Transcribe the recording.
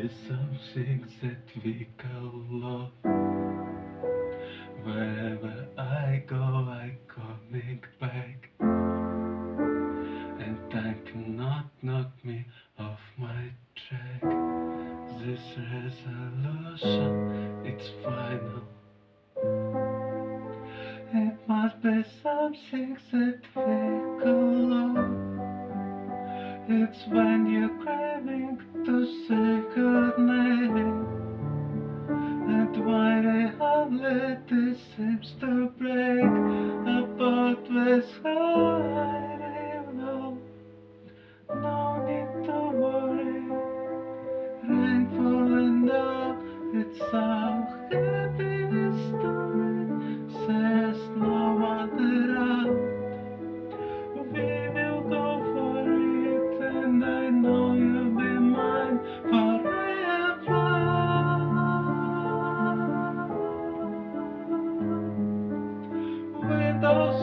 be something that we call love. Wherever I go, I coming back, and time cannot knock me off my track. This resolution, it's final. It must be something that we call love. It's when you're craving to say goodnight, and why the holiday seems to break apart with hiding. No need to worry, rainfall enough, it's our happy story. Says no other out. We will go for it, and I know you'll be mine forever. Windows